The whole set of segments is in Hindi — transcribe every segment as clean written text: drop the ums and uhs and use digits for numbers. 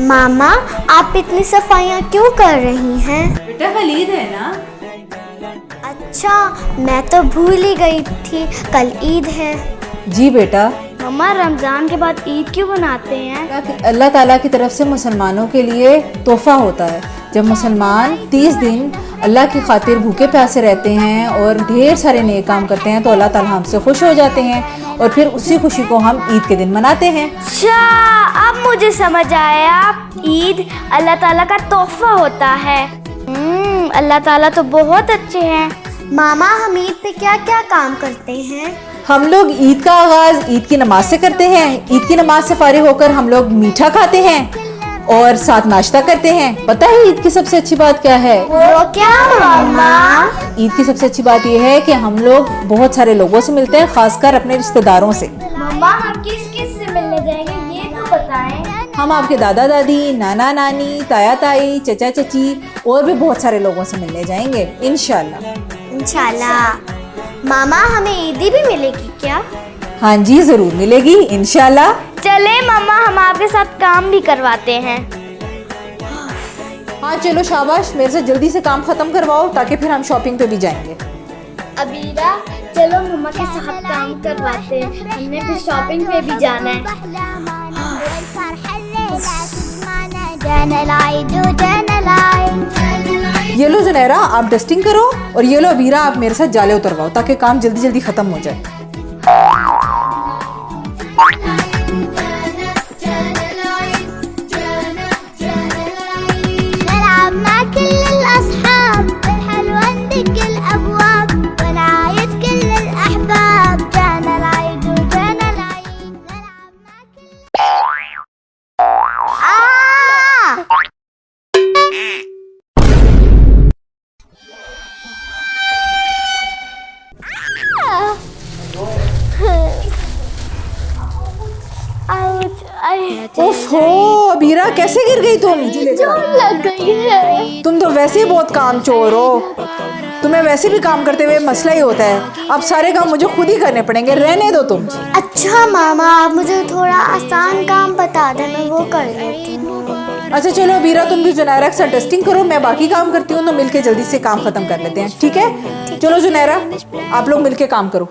मामा, आप इतनी सफाइयाँ क्यों कर रही हैं? बेटा कल ईद है ना। अच्छा, मैं तो भूल ही गई थी, कल ईद है। जी बेटा। मामा, रमजान के बाद ईद क्यों मनाते हैं? अल्लाह ताला की तरफ से मुसलमानों के लिए तोहफा होता है। जब मुसलमान 30 दिन अल्लाह की खातिर भूखे प्यासे रहते हैं और ढेर सारे नेक काम करते हैं तो अल्लाह ताला हमसे खुश हो जाते हैं और फिर उसी खुशी को हम ईद के दिन मनाते हैं। अच्छा, अब मुझे समझ आया, ईद अल्लाह ताला का तोहफा होता है। अल्लाह ताला तो बहुत अच्छे हैं। मामा, हम ईद पे क्या क्या काम करते हैं? हम लोग ईद का आगाज ईद की नमाज से करते हैं। ईद की नमाज से फारिग होकर हम लोग मीठा खाते हैं और साथ नाश्ता करते हैं। पता है ईद की सबसे अच्छी बात क्या है? वो क्या मामा? ईद की सबसे अच्छी बात यह है कि हम लोग बहुत सारे लोगों से मिलते हैं, खासकर अपने रिश्तेदारों से। मामा, हम किस किस से मिलने जाएंगे ये तो बताएं। हम आपके दादा दादी, नाना नानी, ताया ताई, चचा चची और भी बहुत सारे लोगों से मिलने जाएंगे इंशाल्लाह। इंशाल्लाह। मामा, हमें ईदी भी मिलेगी क्या? हाँ जी, जरूर मिलेगी इंशाल्लाह। चले मामा, हम आपके साथ काम भी करवाते हैं। हाँ चलो शाबाश, मेरे से जल्दी से काम खत्म करवाओ ताकि फिर हम शॉपिंग पे भी जाएंगे। अबीरा, चलो मम्मा के साथ काम करवाते हैं, हमने भी शॉपिंग पे भी जाना है। ये लो ज़ुनैरा, आप डस्टिंग करो और ये लो अबीरा, आप मेरे साथ जाले उतरवाओ ताकि काम जल्दी जल्दी खत्म हो जाए। ओफो अबीरा, कैसे गिर गई तुम? लग गई है। तुम तो वैसे ही बहुत काम चोर हो। तुम्हें वैसे भी काम करते हुए मसला ही होता है। अब सारे काम मुझे खुद ही करने पड़ेंगे, रहने दो तुम। अच्छा मामा, आप मुझे थोड़ा आसान काम बता दें, मैं वो कर लेती हूँ। अच्छा चलो अबीरा, तुम भी जुनैरा के साथ डस्टिंग करो, मैं बाकी काम करती हूँ, तो मिलके जल्दी से काम खत्म कर लेते हैं, ठीक है? चलो जुनैरा, आप लोग मिलके काम करो।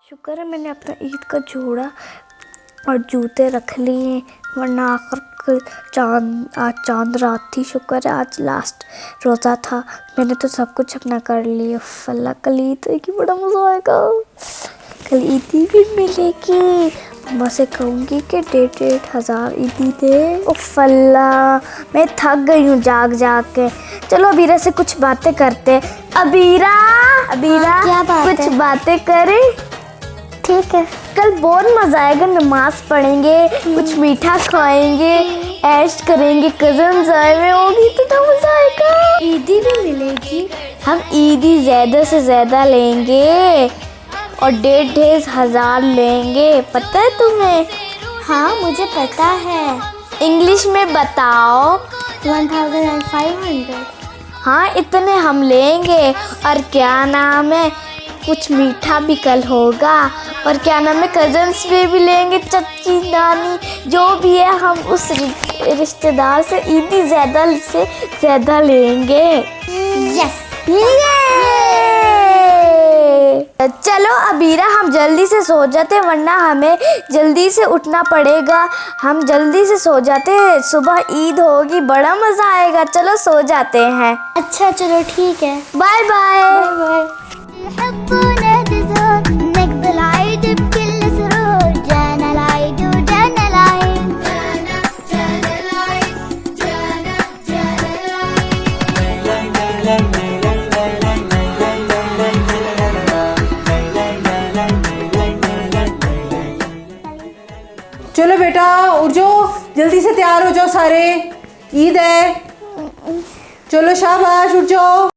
शुक्र है मैंने अपना ईद का जोड़ा और जूते रख लिए, वरना आखिर आज चांद रात थी। शुक्र है आज लास्ट रोज़ा था, मैंने तो सब कुछ अपना कर लिया। अल्लाह, कल ईद है कि बड़ा मज़ा आएगा, कल ईदी भी मिलेगी। मम्मा से कहूँगी कि 1,500 ईदी दे। उफ़ अल्लाह, मैं थक गई हूँ जाग जाग के। चलो अबीरा से कुछ बातें करते। अबीरा, क्या बात कुछ है? बातें करें? ठीक है। कल बहुत मजा आएगा, नमाज पढ़ेंगे, कुछ मीठा खाएंगे, ऐश करेंगे, कजन्स आए हुए होगी तो मजा आएगा। ईदी भी मिलेगी, हम ईदी ज्यादा से ज्यादा लेंगे और 1,500 लेंगे, पता है तुम्हें? हाँ मुझे पता है। इंग्लिश में बताओ। 1,500। हाँ इतने हम लेंगे। और क्या नाम है, कुछ मीठा भी कल होगा, और क्या नाम है, कजन्स भी लेंगे, चाची नानी जो भी है, हम उस रिश्तेदार से ईदी ज़्यादा से ज़्यादा लेंगे। यस। चलो अबीरा हम जल्दी से सो जाते वरना हमें जल्दी से उठना पड़ेगा। हम जल्दी से सो जाते, सुबह ईद होगी, बड़ा मज़ा आएगा। चलो सो जाते हैं। अच्छा चलो ठीक है। Bye bye. चलो बेटा उठ जाओ, जल्दी से तैयार हो जाओ सारे, ईद है। चलो शाबाश उठ जाओ।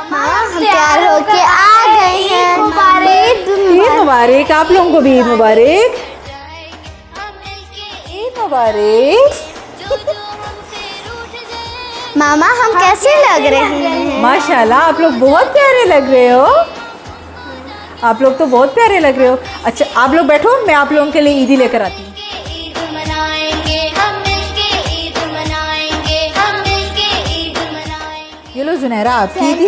हम तैयार होके आ गए हैं। ईद मुबारक, आप लोगों को भी ईद मुबारक। ईद मुबारक। मामा हम कैसे लग रहे हैं? माशाल्लाह आप लोग बहुत प्यारे लग रहे हो। आप लोग तो बहुत प्यारे लग रहे हो। अच्छा आप लोग बैठो, मैं आप लोगों के लिए ईदी लेकर आती हूँ। ये लो जुनैरा आपकी ईदी,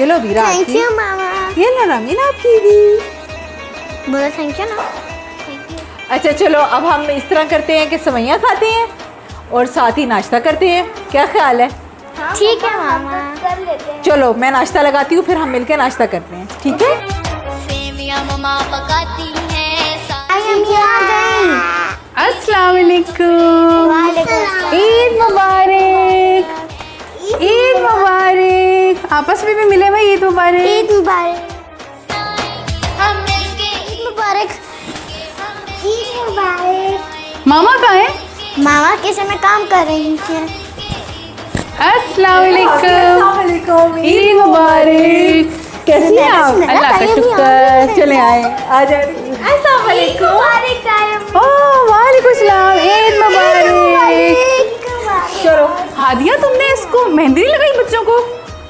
ये लो वीरा थैंक आपकी, यू मामा। ये लो रामीन आपकी ईदी। बोलो थैंक यू ना। अच्छा चलो अब हम इस तरह करते हैं कि सवैयाँ खाते हैं और साथ ही नाश्ता करते हैं, क्या ख्याल है? ठीक है मामा। कर लेते हैं। चलो मैं नाश्ता लगाती हूँ, फिर हम मिलकर नाश्ता करते हैं, ठीक है? सेमिया मम्मा पकाती हैं। आई अम्मी आ गई। अस्सलाम वालेकुम। ईद मुबारक। ईद मुबारक। आपस में भी मिले भाई, ईद मुबारक। ईद मुबारक। हम मिलके ईद मुबारक। ईद मुबारक। मामा कहाँ है? मामा किचन में काम कर रही थी। अस्सलाम वालेकुम। ईद मुबारक। कैसी हैं आप? अल्लाह का शुक्र। चले आए, आ जाए। अस्सलाम वालेकुम। ओह वालेकुम सलाम। ईद मुबारक। चलो हादिया तुमने इसको मेहंदी नहीं लगाई बच्चों को?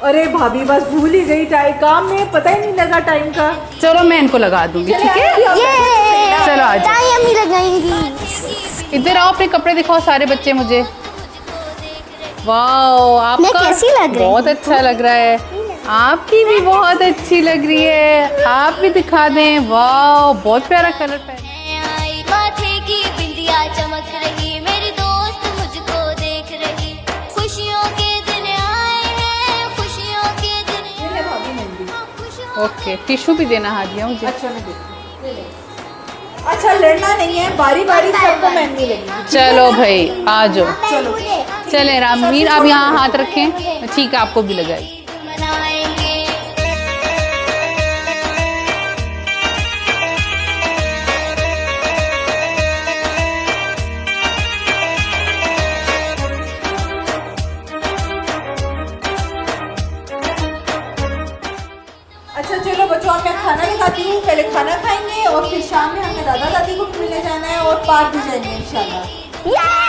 अरे भाभी बस भूल ही गई, काम में पता ही नहीं लगा टाइम का। चलो मैं इनको लगा दूंगी, ठीक है? चलो आ जाओ। ताई अम्मी लगाएंगी। इधर आओ, अपने कपड़े दिखाओ सारे बच्चे मुझे। वाह आपका कैसी लग रही बहुत अच्छा लग रहा है। आपकी भी बहुत अच्छी लग रही है, आप भी दिखा दें। वाह बहुत प्यारा कलर पहना। आई माथे की बिंदिया चमक रही, मेरी दोस्त मुझको देख रही। खुशियों के दिन आए हैं, खुशियों के दिन। ओके टिश्यू भी देना हादिया मुझे। अच्छा मैं देखती हूँ। अच्छा लड़ना नहीं है, बारी बारी सबको मेहंदी लगेगी। चलो भाई आ जाओ। चलो चले रामवीर आप यहाँ हाथ रखें, ठीक है आपको भी लगाई। मनाएंगे अच्छा चलो बच्चों अब मैं खाना लगाती हूँ, पहले खाना खाएंगे और फिर शाम में हमें दादा दादी को भी मिलने जाना है और पार्क भी जाएंगे इंशाल्लाह।